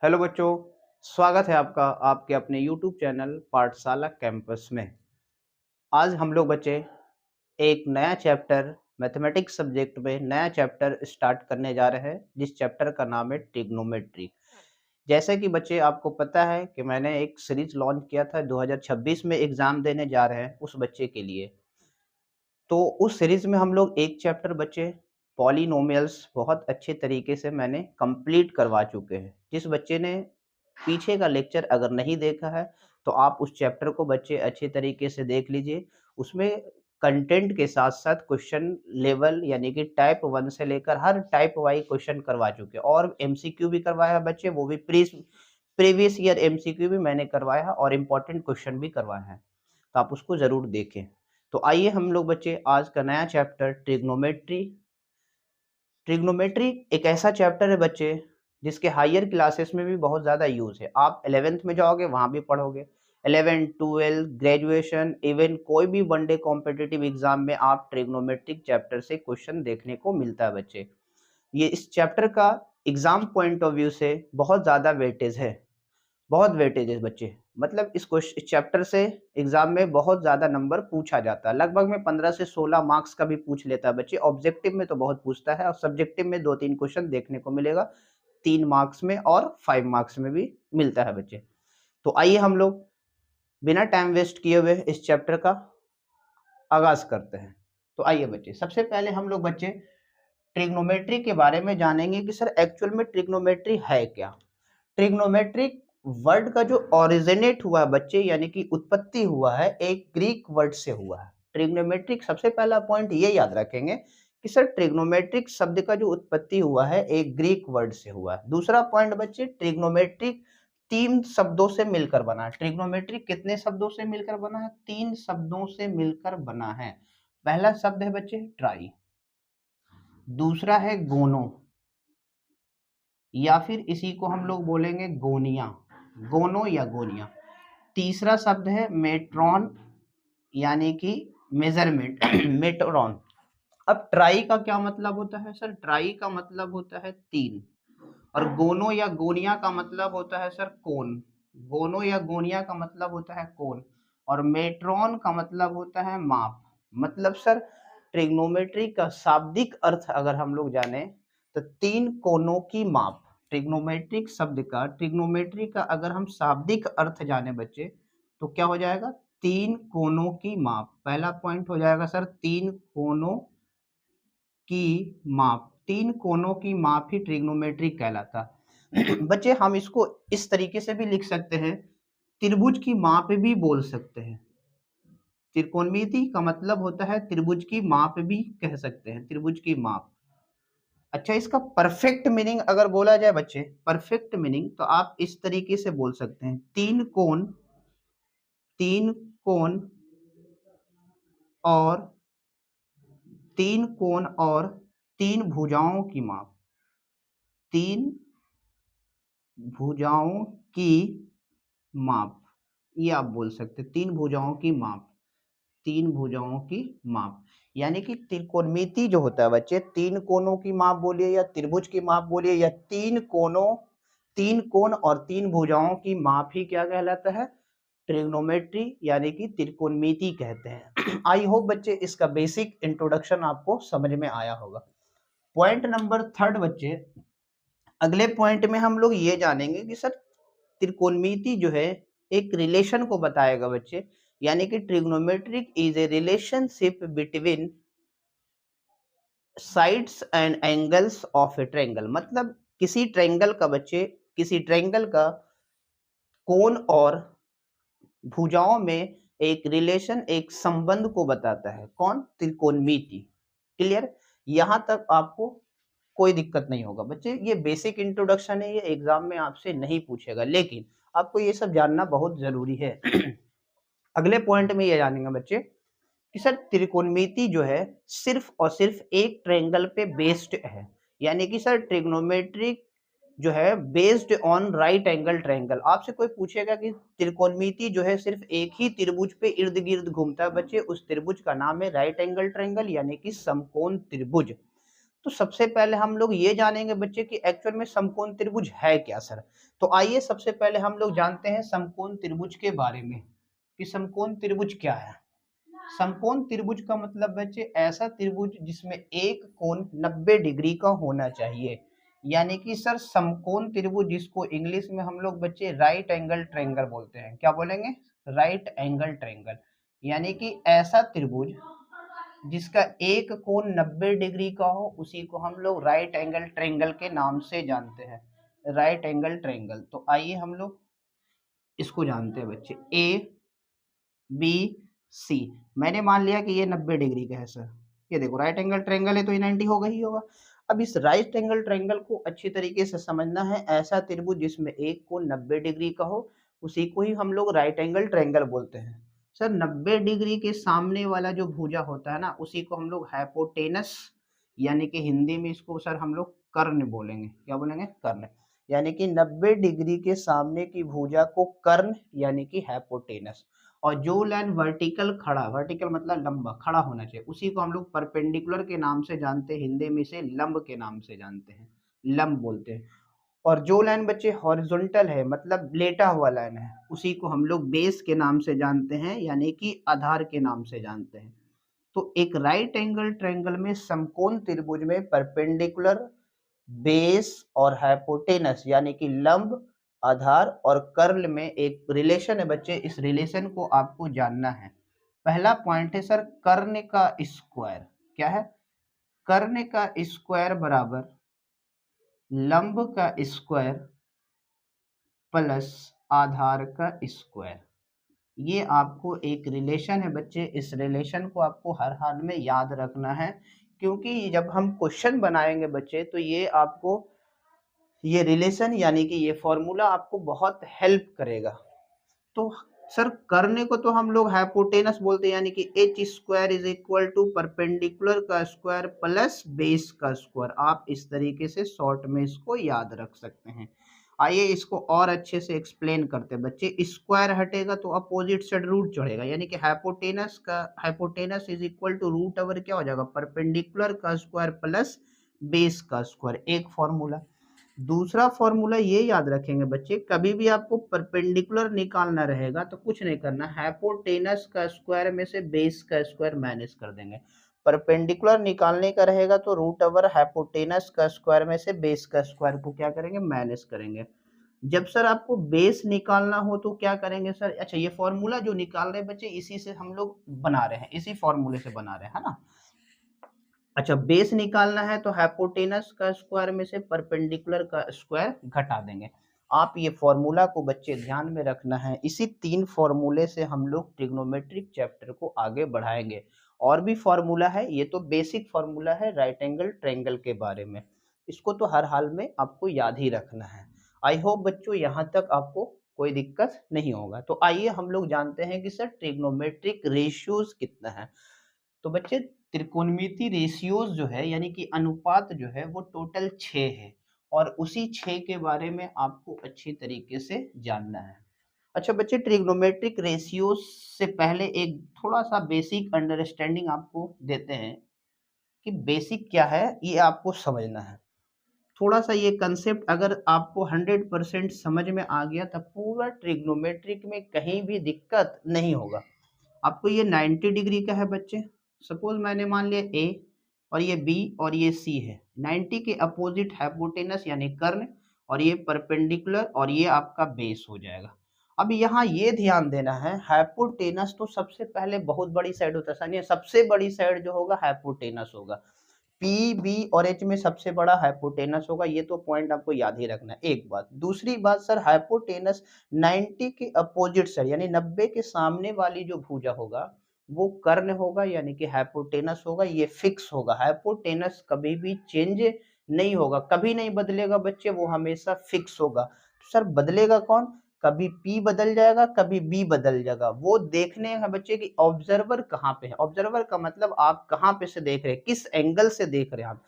Hello बच्चों, स्वागत है आपका आपके अपने यूट्यूब चैनल पाठशाला कैंपस में। आज हम लोग बच्चे एक नया चैप्टर मैथमेटिक्स सब्जेक्ट में नया चैप्टर स्टार्ट करने जा रहे हैं, जिस चैप्टर का नाम है ट्रिग्नोमेट्री। जैसे कि बच्चे आपको पता है कि मैंने एक सीरीज लॉन्च किया था 2026 में एग्जाम देने जा रहे हैं उस बच्चे के लिए। तो उस सीरीज में हम लोग एक चैप्टर बच्चे पॉलिनोमियल्स बहुत अच्छे तरीके से मैंने कंप्लीट करवा चुके हैं। जिस बच्चे ने पीछे का लेक्चर अगर नहीं देखा है तो आप उस चैप्टर को बच्चे अच्छे तरीके से देख लीजिए। उसमें कंटेंट के साथ साथ क्वेश्चन लेवल यानी कि टाइप 1 से लेकर हर टाइप वाइज क्वेश्चन करवा चुके हैं और एमसीक्यू भी करवाया है बच्चे, वो भी प्रीवियस ईयर एमसीक्यू भी मैंने करवाया है और इम्पोर्टेंट क्वेश्चन भी करवाए हैं, तो आप उसको जरूर देखें। तो आइए हम लोग बच्चे आज का नया चैप्टर ट्रिग्नोमेट्री। ट्रिग्नोमेट्री एक ऐसा चैप्टर है बच्चे जिसके हायर क्लासेस में भी बहुत ज़्यादा यूज़ है। आप 11th में जाओगे वहाँ भी पढ़ोगे, 11, 12, ग्रेजुएशन, इवन कोई भी वनडे कॉम्पिटिटिव एग्जाम में आप ट्रिग्नोमेट्रिक चैप्टर से क्वेश्चन देखने को मिलता है बच्चे। ये इस चैप्टर का एग्जाम पॉइंट ऑफ व्यू से बहुत ज़्यादा वेटेज है, बहुत वेटेज है बच्चे। मतलब इस चैप्टर से एग्जाम में बहुत ज़्यादा नंबर पूछा जाता है, लगभग में 15 से 16 मार्क्स का भी पूछ लेता है बच्चे। ऑब्जेक्टिव में तो बहुत पूछता है और सब्जेक्टिव में 2-3 क्वेश्चन देखने को मिलेगा, 3 मार्क्स में और 5 मार्क्स में भी मिलता है बच्चे। तो आइए हम लोग बिना टाइम वेस्ट किए हुए इस चैप्टर का आगाज करते हैं। तो आइए बच्चे, सबसे पहले हम लोग बच्चे ट्रिग्नोमेट्री के बारे में जानेंगे कि सर एक्चुअल में ट्रिग्नोमेट्री है क्या। ट्रिग्नोमेट्रिक वर्ड का जो ओरिजिनेट हुआ है बच्चे, यानी कि उत्पत्ति हुआ है, एक ग्रीक वर्ड से हुआ है। ट्रिग्नोमेट्रिक सबसे पहला पॉइंट ये याद रखेंगे कि सर ट्रिग्नोमेट्रिक शब्द का जो उत्पत्ति हुआ है एक ग्रीक वर्ड से हुआ है। दूसरा पॉइंट बच्चे, ट्रिग्नोमेट्रिक 3 शब्दों से मिलकर बना है। ट्रिग्नोमेट्रिक कितने शब्दों से मिलकर बना है? 3 शब्दों से मिलकर बना है। पहला शब्द है बच्चे ट्राई, दूसरा है गोनो या फिर इसी को हम लोग बोलेंगे गोनिया, गोनो या गोनिया। तीसरा शब्द है मेट्रॉन यानी कि मेजरमेंट मेट्रॉन। अब ट्राई का क्या मतलब होता है सर? ट्राई का मतलब होता है 3, और गोनो या गोनिया का मतलब होता है सर कोन। गोनो या गोनिया का मतलब होता है कोन, और मेट्रॉन का मतलब होता है माप। मतलब सर ट्रिग्नोमेट्री का शाब्दिक अर्थ अगर हम लोग जाने तो 3 कोनों की माप। ट्रिग्नोमेट्रिक शब्द का, ट्रिग्नोमेट्री का अगर हम शाब्दिक अर्थ जाने बच्चे तो क्या हो जाएगा? 3 कोनों की माप। पहला पॉइंट हो जाएगा सर 3 कोनों की माप। 3 कोनों की माप ही ट्रिग्नोमेट्री कहलाता है। बच्चे हम इसको इस तरीके से भी लिख सकते हैं, त्रिभुज की माप भी बोल सकते हैं। त्रिकोणमिति का मतलब होता है त्रिभुज की माप भी कह सकते हैं, त्रिभुज की माप। अच्छा, इसका परफेक्ट मीनिंग अगर बोला जाए बच्चे, परफेक्ट मीनिंग तो आप इस तरीके से बोल सकते हैं, 3 कोण और 3 भुजाओं की माप। 3 भुजाओं की माप, ये आप बोल सकते हैं, 3 भुजाओं की माप। 3 भुजाओं की माप यानी कि त्रिकोणमिति जो होता है बच्चे, 3 कोणों की माप बोलिए या त्रिभुज की माप बोलिए या 3 कोण और 3 भुजाओं की माप ही क्या कहलाता है? ट्रिग्नोमेट्री यानी कि त्रिकोणमिति कहते हैं। आई होप बच्चे इसका बेसिक इंट्रोडक्शन आपको समझ में आया होगा। पॉइंट नंबर 3 बच्चे, अगले पॉइंट में हम लोग ये जानेंगे कि सर त्रिकोणमिति जो है एक रिलेशन को बताएगा बच्चे, यानी कि trigonometric is a relationship between sides and angles of A triangle. मतलब किसी ट्रायंगल का बच्चे, किसी ट्रायंगल का कोण और भुजाओं में एक रिलेशन, एक संबंध को बताता है। कौन? त्रिकोणमिति। क्लियर? यहां तक आपको कोई दिक्कत नहीं होगा बच्चे। ये बेसिक इंट्रोडक्शन है, ये एग्जाम में आपसे नहीं पूछेगा, लेकिन आपको ये सब जानना बहुत जरूरी है। अगले पॉइंट में ये जानेंगे बच्चे कि सर त्रिकोणमिति जो है सिर्फ और सिर्फ एक ट्रायंगल पे बेस्ड है, यानी कि सर ट्रिग्नोमेट्रिक जो है based on right angle triangle. आपसे कोई पूछेगा कि त्रिकोणमिति जो है सिर्फ एक ही त्रिभुज पे इर्द गिर्द घूमता है बच्चे, उस त्रिभुज का नाम है राइट एंगल ट्रायंगल यानी कि समकोण त्रिभुज। तो सबसे पहले हम लोग ये जानेंगे बच्चे कि एक्चुअल में समकोण त्रिभुज है क्या सर। तो आइए सबसे पहले हम लोग जानते हैं समकोण त्रिभुज के बारे में कि समकोण त्रिभुज क्या है। समकोण त्रिभुज का मतलब बच्चे ऐसा त्रिभुज जिसमें एक कोण 90 डिग्री का होना चाहिए, यानी कि सर समकोण त्रिभुज जिसको इंग्लिश में हम लोग बच्चे राइट एंगल ट्रायंगल बोलते हैं। क्या बोलेंगे? राइट एंगल ट्रायंगल, यानी कि ऐसा त्रिभुज जिसका एक कोण 90 डिग्री का हो उसी को हम लोग राइट एंगल ट्रायंगल के नाम से जानते हैं, राइट एंगल ट्रायंगल। तो आइए हम लोग इसको जानते हैं बच्चे। ए बी सी, मैंने मान लिया कि ये 90 डिग्री का है सर। ये देखो राइट एंगल ट्रायंगल है तो ये 90 होगा ही होगा। अब इस राइट एंगल ट्रायंगल को अच्छी तरीके से समझना है। ऐसा त्रिभुज जिसमें एक कोण 90 डिग्री का हो उसी को ही हम लोग राइट एंगल ट्रायंगल बोलते हैं। सर 90 डिग्री के सामने वाला जो भुजा होता है ना उसी को हम लोग हाइपोटेनस, यानी कि हिंदी में इसको सर हम लोग कर्ण बोलेंगे। क्या बोलेंगे? कर्ण। यानी कि 90 डिग्री के सामने की भुजा को कर्ण यानी कि हाइपोटेनस, और जो लाइन वर्टिकल खड़ा, वर्टिकल मतलब लंबा खड़ा होना चाहिए, उसी को हम लोग परपेंडिकुलर के नाम से जानते हैं। हिंदी में इसे लंब के नाम से जानते हैं, लंब बोलते हैं। और जो लाइन बच्चे हॉरिजॉन्टल है मतलब लेटा हुआ लाइन है उसी को हम लोग बेस के नाम से जानते हैं, यानी कि आधार के नाम से जानते हैं। तो एक राइट एंगल ट्रायंगल में समकोण त्रिभुज में परपेंडिकुलर, बेस और हाइपोटेनस यानी कि लंब, आधार और कर्ल में एक रिलेशन है बच्चे। इस रिलेशन को आपको जानना है। पहला पॉइंट है सर कर्ण का स्क्वायर। क्या है? कर्ण का स्क्वायर बराबर लंब का स्क्वायर प्लस आधार का स्क्वायर। ये आपको एक रिलेशन है बच्चे। इस रिलेशन को आपको हर हाल में याद रखना है, क्योंकि जब हम क्वेश्चन बनाएंगे बच्चे तो ये आपको ये रिलेशन यानी कि ये फॉर्मूला आपको बहुत हेल्प करेगा। तो सर करने को तो हम लोग हाइपोटेनस बोलते हैं, यानी कि H square is equal to perpendicular का स्क्वायर प्लस बेस का स्क्वायर। आप इस तरीके से शॉर्ट में इसको याद रख सकते हैं। आइए इसको और अच्छे से एक्सप्लेन करते हैं बच्चे। स्क्वायर हटेगा तो अपोजिट साइड रूट चढ़ेगा, यानी कि hypotenuse is equal to root over क्या हो जाएगा? परपेंडिकुलर का स्क्वायर प्लस बेस का स्क्वायर। एक फॉर्मूला। दूसरा फॉर्मूला ये याद रखेंगे बच्चे, कभी भी आपको परपेंडिकुलर निकालना रहेगा तो कुछ नहीं करना, हाइपोटेनस का स्क्वायर में से बेस का स्क्वायर माइनस कर देंगे। परपेंडिकुलर निकालने का रहेगा तो रूट ओवर हाइपोटेनस का स्क्वायर में से बेस का स्क्वायर को क्या करेंगे? माइनस करेंगे। जब सर आपको बेस निकालना हो तो क्या करेंगे सर? अच्छा, ये फॉर्मूला जो निकाल रहे हैं बच्चे इसी से हम लोग बना रहे हैं, इसी फॉर्मूले से बना रहे हैं, है ना। अच्छा, बेस निकालना है तो हाइपोटेनस का स्क्वायर में से परपेंडिकुलर का स्क्वायर घटा देंगे। आप ये फॉर्मूला को बच्चे ध्यान में रखना है। इसी 3 फॉर्मूले से हम लोग ट्रिग्नोमेट्रिक चैप्टर को आगे बढ़ाएंगे। और भी फॉर्मूला है, ये तो बेसिक फॉर्मूला है राइट एंगल ट्रायंगल के बारे में। इसको तो हर हाल में आपको याद ही रखना है। आई होप बच्चों यहाँ तक आपको कोई दिक्कत नहीं होगा। तो आइए हम लोग जानते हैं कि सर ट्रिग्नोमेट्रिक रेशियोज कितना है। तो बच्चे त्रिकोणमिति रेशियोज जो है यानी कि अनुपात जो है वो टोटल 6 है, और उसी 6 के बारे में आपको अच्छी तरीके से जानना है। अच्छा बच्चे, ट्रिग्नोमेट्रिक रेशियोज से पहले एक थोड़ा सा बेसिक अंडरस्टैंडिंग आपको देते हैं कि बेसिक क्या है ये आपको समझना है। थोड़ा सा ये कंसेप्ट अगर आपको 100% समझ में आ गया तब पूरा ट्रिग्नोमेट्रिक में कहीं भी दिक्कत नहीं होगा। आपको ये 90 डिग्री का है बच्चे। सपोज मैंने मान लिया ए और ये बी और ये सी है। 90 के अपोजिट हाइपोटेनस यानी कर्ण, और ये परपेंडिकुलर और ये आपका बेस हो जाएगा। अब यहाँ ये ध्यान देना है, हाइपोटेनस तो सबसे पहले बहुत बड़ी साइड होता है, यानी सबसे बड़ी साइड जो होगा हाइपोटेनस होगा। पी बी और एच में सबसे बड़ा हाइपोटेनस होगा। ये तो पॉइंट आपको याद ही रखना है। एक बात। दूसरी बात सर, हाइपोटेनस 90 के अपोजिट साइड यानी 90 के सामने वाली जो भुजा होगा वो कर्ण होगा, यानी कि हाइपोटेनस होगा। ये फिक्स होगा। हाइपोटेनस कभी भी चेंज नहीं होगा, कभी नहीं बदलेगा बच्चे, वो हमेशा फिक्स होगा। तो सर बदलेगा कौन? कभी P बदल जाएगा, कभी B बदल जाएगा। वो देखने हैं बच्चे कि ऑब्जर्वर कहाँ पे है। ऑब्जर्वर का मतलब आप कहाँ पे से देख रहे हैं, किस एंगल से देख रहे हैं आप।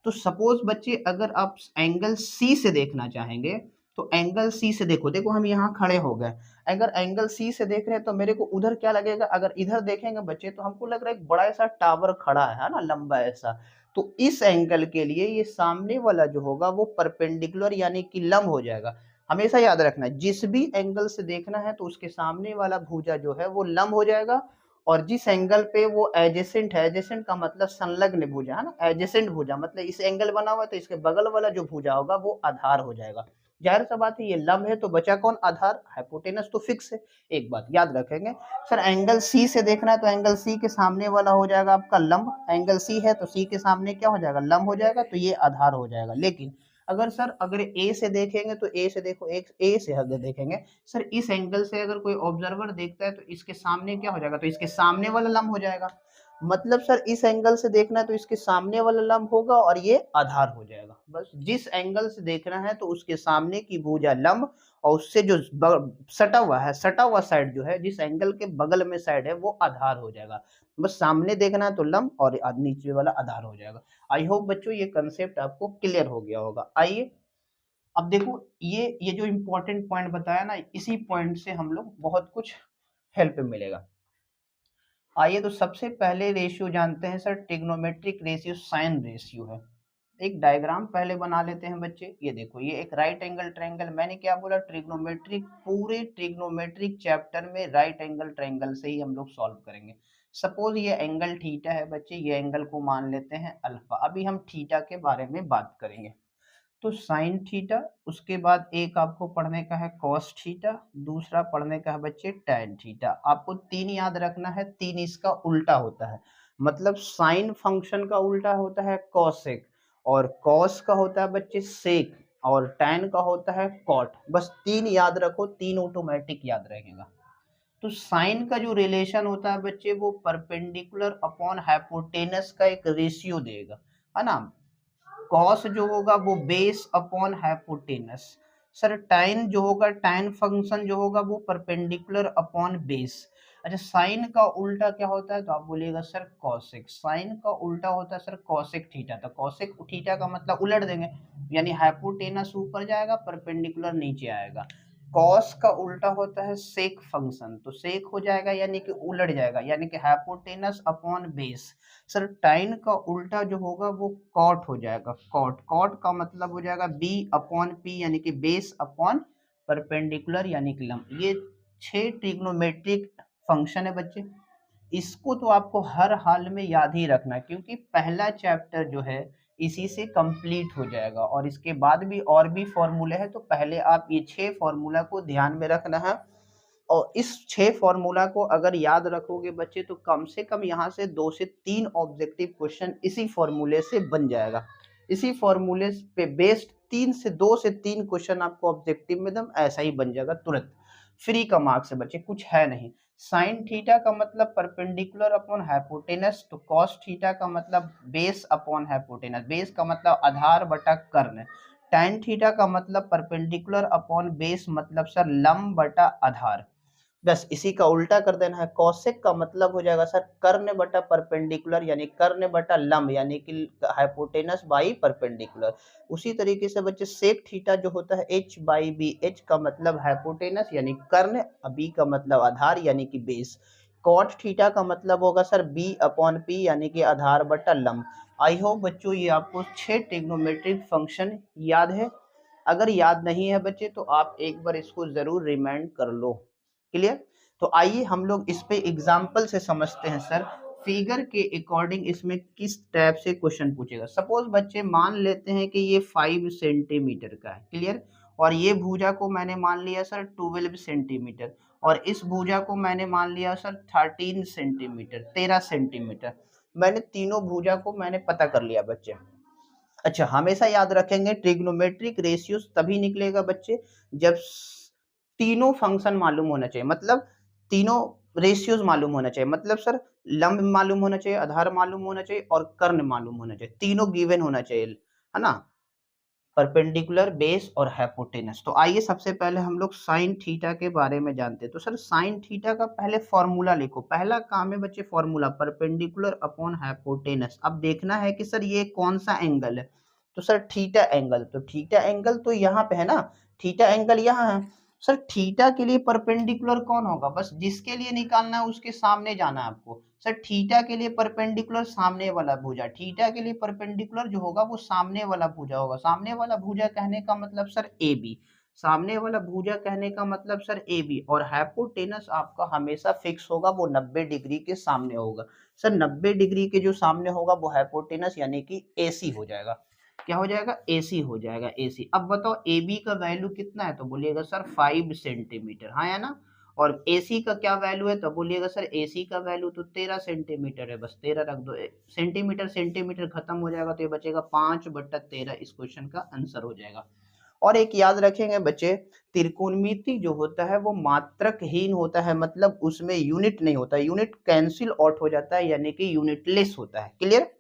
तो सपोज बच्चे अगर आप एंगल C से देखना चाहेंगे तो एंगल C से देखो। देखो हम यहाँ खड़े हो गए, अगर एंगल C से देख रहे हैं तो मेरे को उधर क्या लगेगा? अगर इधर देखेंगे बच्चे तो हमको लग रहा है एक बड़ा ऐसा टावर खड़ा है ना, लंबा ऐसा। तो इस एंगल के लिए ये सामने वाला जो होगा वो परपेंडिकुलर यानी कि लंब हो जाएगा। हमेशा याद रखना जिस भी एंगल से देखना है तो उसके सामने वाला भुजा जो है वो लंब हो जाएगा, और जिस एंगल पे वो एडजेसेंट है, एडजेसेंट का मतलब संलग्न भुजा है ना, एडजेसेंट भुजा मतलब इस एंगल बना हुआ है तो इसके बगल वाला जो भुजा होगा वो आधार हो जाएगा। जाहिर सा बात है ये लंब है तो बचा कौन, आधार। हाइपोटेनस तो फिक्स है। एक बात याद रखेंगे सर, एंगल सी से देखना है तो एंगल सी के सामने वाला हो जाएगा आपका लंब, एंगल सी है तो सी के सामने क्या हो जाएगा, लंब हो जाएगा, तो ये आधार हो जाएगा। लेकिन अगर सर अगर ए से देखेंगे तो ए से देखो, एक ए से अगर देखेंगे सर इस एंगल से अगर कोई ऑब्जर्वर देखता है तो इसके सामने क्या हो जाएगा, तो इसके सामने वाला लंब हो जाएगा। मतलब सर इस एंगल से देखना है तो इसके सामने वाला लंब होगा और ये आधार हो जाएगा। बस जिस एंगल से देखना है तो उसके सामने की भुजा लंब, और उससे जो सटा हुआ है, सटा हुआ साइड जो है, जिस एंगल के बगल में साइड है वो आधार हो जाएगा। बस सामने देखना है तो लंब और नीचे वाला आधार हो जाएगा। आई होप बच्चों ये कंसेप्ट आपको क्लियर हो गया होगा। आइए अब देखो ये जो इंपॉर्टेंट पॉइंट बताया ना, इसी पॉइंट से हम लोग बहुत कुछ हेल्प मिलेगा। आइए तो सबसे पहले रेशियो जानते हैं sir, trigonometric ratio sine ratio है। एक डायग्राम पहले बना लेते हैं बच्चे। ये देखो ये एक राइट एंगल ट्रायंगल, मैंने क्या बोला, ट्रिग्नोमेट्रिक, पूरे ट्रिग्नोमेट्रिक चैप्टर में राइट एंगल ट्रायंगल से ही हम लोग सॉल्व करेंगे। सपोज ये एंगल थीटा है बच्चे, ये एंगल को मान लेते हैं अल्फा। अभी हम थीटा के बारे में बात करेंगे। तो साइन थीटा, उसके बाद एक आपको पढ़ने का है कॉस थीटा, दूसरा पढ़ने का है बच्चे टैन थीटा। आपको तीन याद रखना है, तीन इसका उल्टा होता है। मतलब साइन फंक्शन का उल्टा होता है कॉसेक, और कॉस का होता है बच्चे सेक, और टैन का होता है कॉट। बस तीन याद रखो, तीन ऑटोमेटिक याद रहेगा। तो साइन का जो रिलेशन होता है बच्चे वो परपेंडिकुलर अपॉन हाइपोटेनस का एक रेशियो देगा, है ना। कॉस जो होगा वो बेस अपॉन हाइपोटेनस। सर टाइन जो होगा, टाइन फंक्शन जो होगा वो परपेंडिकुलर अपॉन बेस। अच्छा साइन का उल्टा क्या होता है, तो आप बोलिएगा सर कॉसेक। साइन का उल्टा होता है सर कॉसेक थीटा, तो कॉसेक थीटा का मतलब उलट देंगे, यानी हाइपोटेनस ऊपर जाएगा, परपेंडिकुलर नीचे आएगा। कॉस का उल्टा होता है सेक फंक्शन, तो सेक हो जाएगा यानी कि उलट जाएगा, यानी कि हाइपोटेनस अपॉन बेस। सर टाइन का उल्टा जो होगा वो कॉट हो जाएगा, कॉट। कॉट का मतलब हो जाएगा बी अपॉन पी, यानी कि बेस अपॉन परपेंडिकुलर यानी कि लंब। ये 6 ट्रिग्नोमेट्रिक फंक्शन है बच्चे। इसको तो आपको हर हाल में याद ही रखना, क्योंकि पहला चैप्टर जो है इसी से कंप्लीट हो जाएगा, और इसके बाद भी और भी फॉर्मूले हैं। तो पहले आप ये 6 फॉर्मूला को ध्यान में रखना है, और इस 6 फॉर्मूला को अगर याद रखोगे बच्चे तो कम से कम यहाँ से 2 से 3 ऑब्जेक्टिव क्वेश्चन इसी फॉर्मूले से बन जाएगा। इसी फॉर्मूले पे बेस्ड 2 से 3 क्वेश्चन आपको ऑब्जेक्टिव में एकदम ऐसा ही बन जाएगा तुरंत, फ्री का मार्क्स है बच्चे, कुछ है नहीं। साइन थीटा का मतलब परपेंडिकुलर अपॉन हाइपोटेनस, तो कॉस थीटा का मतलब बेस अपॉन हाइपोटेनस, बेस का मतलब आधार बटा कर्ण। टैन थीटा का मतलब परपेंडिकुलर अपॉन बेस, मतलब सर लंब बटा आधार। बस इसी का उल्टा कर देना है। कॉसेक का मतलब हो जाएगा सर कर्ण बटा परपेंडिकुलर, यानी कर्ण बटा लंब, यानी कि हाइपोटेनस बाई परपेंडिकुलर। उसी तरीके से बच्चे सेक थीटा जो होता है एच बाई बी, एच का मतलब हाइपोटेनस यानी कर्ण, बी का मतलब आधार यानी कि बेस। कॉट थीटा का मतलब होगा सर बी अपॉन पी, यानी कि आधार बटा लंब। आई होप बच्चों ये आपको 6 ट्रिग्नोमेट्रिक फंक्शन याद है। अगर याद नहीं है बच्चे तो आप एक बार इसको जरूर रिमाइंड कर लो। क्लियर। तो आइए हम लोग इस पे एग्जाम्पल से समझते हैं सर, फिगर के अकॉर्डिंग इसमें किस टाइप से क्वेश्चन पूछेगा। सपोज बच्चे मान लेते हैं कि ये 5 सेंटीमीटर का है, क्लियर, और ये भुजा को मैंने मान लिया सर 12 सेंटीमीटर, और इस भुजा को मैंने मान लिया सर 13 सेंटीमीटर, 13 सेंटीमीटर। मैंने तीनों भुजा को मैंने पता कर लिया बच्चे। अच्छा हमेशा याद रखेंगे ट्रिग्नोमेट्रिक रेशियो तभी निकलेगा बच्चे जब तीनों फंक्शन मालूम होना चाहिए, मतलब तीनों रेशियोज मालूम होना चाहिए, मतलब सर लंब मालूम होना चाहिए, आधार मालूम होना चाहिए, और कर्ण मालूम होना चाहिए, तीनों गिवन होना चाहिए, है ना, परपेंडिकुलर बेस और हाइपोटेनस। तो आइए सबसे पहले हम लोग साइन थीटा के बारे में जानते हैं। तो सर साइन थीटा का पहले फॉर्मूला लिखो, पहला काम है बच्चे फॉर्मूला परपेंडिकुलर अपॉन हाइपोटेनस। अब देखना है कि सर ये कौन सा एंगल है, तो सर थीटा एंगल, तो थीटा एंगल तो यहाँ पे है ना, थीटा एंगल यहाँ है, सर थीटा के लिए परपेंडिकुलर कौन होगा, बस जिसके लिए निकालना है उसके सामने जाना है आपको। सर थीटा के लिए परपेंडिकुलर सामने वाला भुजा, थीटा के लिए परपेंडिकुलर जो होगा वो सामने वाला भुजा होगा। सामने वाला भुजा कहने का मतलब सर ए बी, सामने वाला भुजा कहने का मतलब सर ए बी। और हाइपोटेनस आपका हमेशा फिक्स होगा, वो 90 डिग्री के सामने होगा। सर 90 डिग्री के जो सामने होगा वो हाइपोटेनस यानी कि ए सी हो जाएगा। क्या हो जाएगा, एसी हो जाएगा, एसी। अब बताओ ए बी का वैल्यू कितना है, तो बोलिएगा सर 5 सेंटीमीटर, हाँ या ना। और एसी का क्या वैल्यू है, तो बोलिएगा सर एसी का वैल्यू तो 13 सेंटीमीटर है, बस 13 रख दो। सेंटीमीटर सेंटीमीटर खत्म हो जाएगा तो ये बचेगा 5/13। इस क्वेश्चन का आंसर हो जाएगा। और एक याद रखेंगे बच्चे, त्रिकोणमिति जो होता है वो मात्रकहीन होता है, मतलब उसमें यूनिट नहीं होता, यूनिट कैंसिल आउट हो जाता है, यानी कि यूनिटलेस होता है। क्लियर।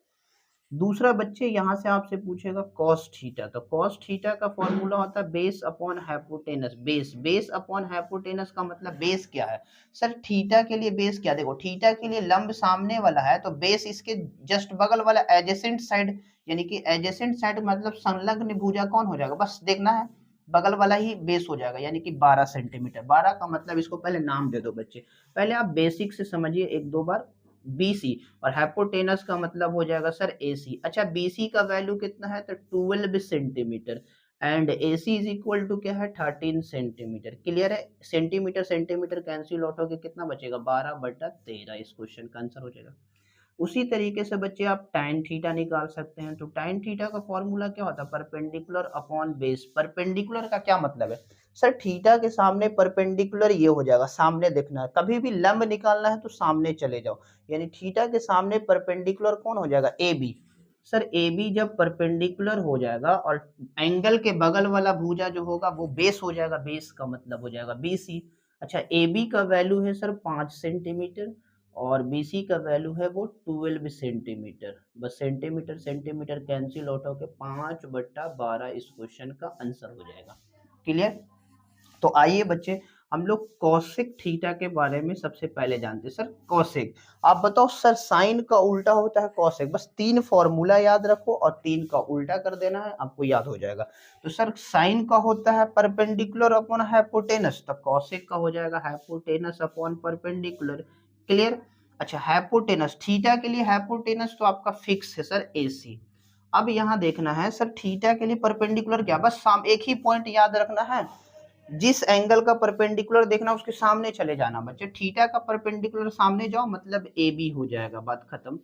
दूसरा बच्चे यहाँ से आपसे पूछेगा कॉस थीटा, तो कॉस थीटा का फॉर्मूला होता है base upon hypotenuse. Base, base upon hypotenuse का मतलब बेस क्या है, सर थीटा के लिए बेस क्या, देखो थीटा के लिए लंब सामने वाला है तो बेस इसके जस्ट बगल वाला एडजेसेंट साइड, यानी कि एडजेसेंट साइड मतलब संलग्न भुजा कौन हो जाएगा, बस देखना है बगल वाला ही बेस हो जाएगा, यानी कि 12 सेंटीमीटर। 12 का मतलब इसको पहले नाम दे दो बच्चे, पहले आप बेसिक से समझिए एक दो बार। BC, और हाइपोटेनस का मतलब हो जाएगा सर AC। अच्छा BC का वैल्यू कितना है, तो 12 centimetre, and AC is equal to क्या है, 13 सेंटीमीटर। क्लियर है। सेंटीमीटर सेंटीमीटर कैंसिल आउट होकर कितना बचेगा, 12/13। इस क्वेश्चन का आंसर हो जाएगा। उसी तरीके से बच्चे आप tan थीटा निकाल सकते हैं, तो tan थीटा का फॉर्मूला क्या होता है, परपेंडिकुलर अपॉन बेस। परपेंडिकुलर का क्या मतलब है, सर थीटा के सामने परपेंडिकुलर ये हो जाएगा, सामने देखना है, कभी भी लंब निकालना है तो सामने चले जाओ, यानी थीटा के सामने परपेंडिकुलर कौन हो जाएगा, A B. Sir A B जब परपेंडिकुलर हो जाएगा और एंगल के बगल वाला भुजा जो होगा वो बेस हो जाएगा, बेस का मतलब हो जाएगा BC। अच्छा ए बी का वैल्यू है सर 5 सेंटीमीटर, और BC का वैल्यू है वो 12 सेंटीमीटर। बस सेंटीमीटर सेंटीमीटर कैंसिल आउट होकर 5/12 इस क्वेश्चन का आंसर हो जाएगा। क्लियर। तो आइए बच्चे हम लोग कौशिक थीटा के बारे में सबसे पहले जानते हैं। सर कौशिक, आप बताओ सर साइन का उल्टा होता है कौशिक, बस 3 फॉर्मूला याद रखो और 3 का उल्टा कर देना है, आपको याद हो जाएगा। तो सर साइन का होता है परपेंडिकुलर अपॉन हाइपोटेनस, तो कौशिक का हो जाएगा हाइपोटेनस अपॉन परपेंडिकुलर। क्लियर। अच्छा हाइपोटेनस, थीटा के लिए हाइपोटेनस तो आपका फिक्स है सर AC। अब यहाँ देखना है सर थीटा के लिए परपेंडिकुलर क्या, बस एक ही पॉइंट याद रखना है, जिस एंगल का परपेंडिकुलर देखना उसके सामने चले जाना बच्चे। थीटा का परपेंडिकुलर सामने जाओ मतलब ए बी हो जाएगा, बात खत्म।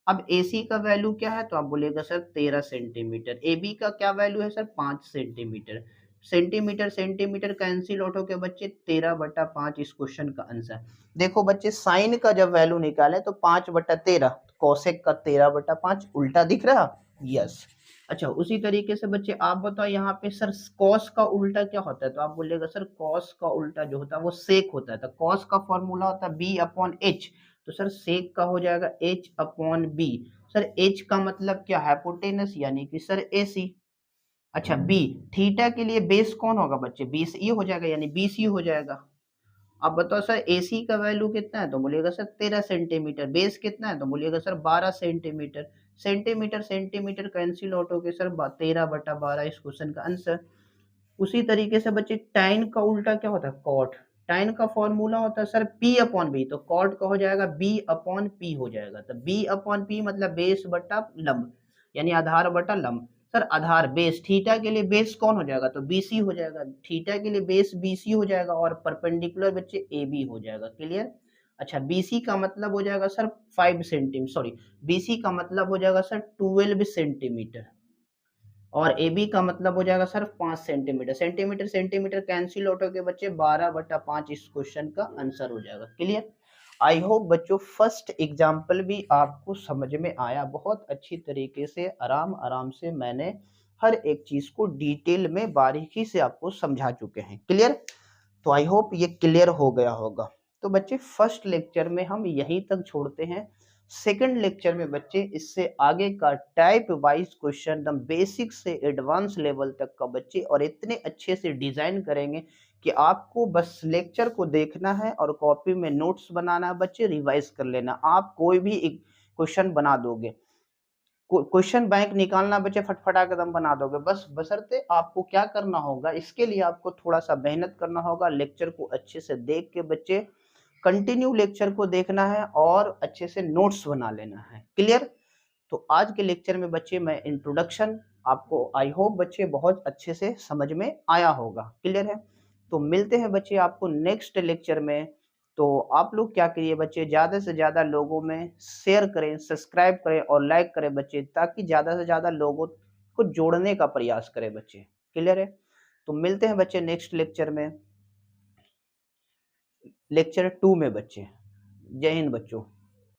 अब AC का वैल्यू क्या है, तो आप बोलेगा सर 13 सेंटीमीटर। AB का क्या वैल्यू है sir 5 centimetre. Centimetre centimetre cancel out होके बच्चे 13/5 इस क्वेश्चन का आंसर। देखो बच्चे साइन का जब वैल्यू निकाले तो 5/13, कोसेक का 13/5 उल्टा दिख रहा। यस। अच्छा उसी तरीके से बच्चे आप बताओ यहाँ पे सर कॉस का उल्टा क्या होता है, तो आप बोलेगा सर कॉस का उल्टा जो होता है वो सेक होता है, तो कॉस का फॉर्मूला होता है B/H, तो सर सेक का हो जाएगा H/B। सर H का मतलब क्या, हाइपोटेनस यानी कि सर AC। अच्छा B, थीटा के लिए बेस कौन होगा बच्चे, BC हो जाएगा, यानी BC हो जाएगा। अब बताओ सर AC का वैल्यू कितना है, तो बोलिएगा सर 13 सेंटीमीटर। बेस कितना है, तो बोलिएगा sir 12 centimetre. Centimetre centimetre cancel out होके सर 13/12 इस क्वेश्चन का आंसर। उसी तरीके से बच्चे टाइन का उल्टा क्या होता है, कॉट। टाइन का फॉर्मूला होता है सर P/B, तो कॉट का हो जाएगा B/P हो जाएगा, तो B/P मतलब बेस बटा लंब, यानी आधार बटा लंब। सर आधार बेस, थीटा के लिए बेस कौन हो जाएगा, तो BC हो जाएगा, थीटा के लिए बेस BC हो जाएगा, और परपेंडिकुलर बच्चे AB हो जाएगा। क्लियर। अच्छा BC का मतलब हो जाएगा सर 5 सेंटीमीटर, सॉरी BC का मतलब हो जाएगा सर 12 सेंटीमीटर, और ए बी का मतलब हो जाएगा sir 5 centimetre. Centimetre centimetre cancel out होके बच्चे 12/5 इस क्वेश्चन का आंसर हो जाएगा। क्लियर। आई होप बच्चों फर्स्ट एग्जाम्पल भी आपको समझ में आया, बहुत अच्छी तरीके से आराम आराम से मैंने हर एक चीज को डिटेल में बारीकी से आपको समझा चुके हैं। क्लियर। तो आई होप ये क्लियर हो गया होगा। तो बच्चे फर्स्ट लेक्चर में हम यहीं तक छोड़ते हैं। सेकंड लेक्चर में बच्चे इससे आगे का टाइप वाइज क्वेश्चन एकदम बेसिक से एडवांस लेवल तक का बच्चे, और इतने अच्छे से डिजाइन करेंगे कि आपको बस लेक्चर को देखना है और कॉपी में नोट्स बनाना है बच्चे, रिवाइज कर लेना, आप कोई भी एक क्वेश्चन बना दोगे। क्वेश्चन बैंक निकालना बच्चे फटफटा कदम बना दोगे, बस बशर्ते आपको क्या करना होगा, इसके लिए आपको थोड़ा सा मेहनत करना होगा। लेक्चर को अच्छे से देख के बच्चे कंटिन्यू लेक्चर को देखना है और अच्छे से नोट्स बना लेना है। क्लियर? तो आज के लेक्चर में बच्चे मैं इंट्रोडक्शन आपको आई होप बच्चे बहुत अच्छे से समझ में आया होगा। क्लियर है? तो मिलते हैं बच्चे आपको नेक्स्ट लेक्चर में। तो आप लोग क्या करिए बच्चे, ज़्यादा से ज़्यादा लोगों में शेयर करें, सब्सक्राइब करें और लाइक करें बच्चे, ताकि ज़्यादा से ज़्यादा लोगों को जोड़ने का प्रयास करें बच्चे। क्लियर है? तो मिलते हैं बच्चे नेक्स्ट लेक्चर में, लेक्चर 2 में बच्चे। जय हिंद बच्चों।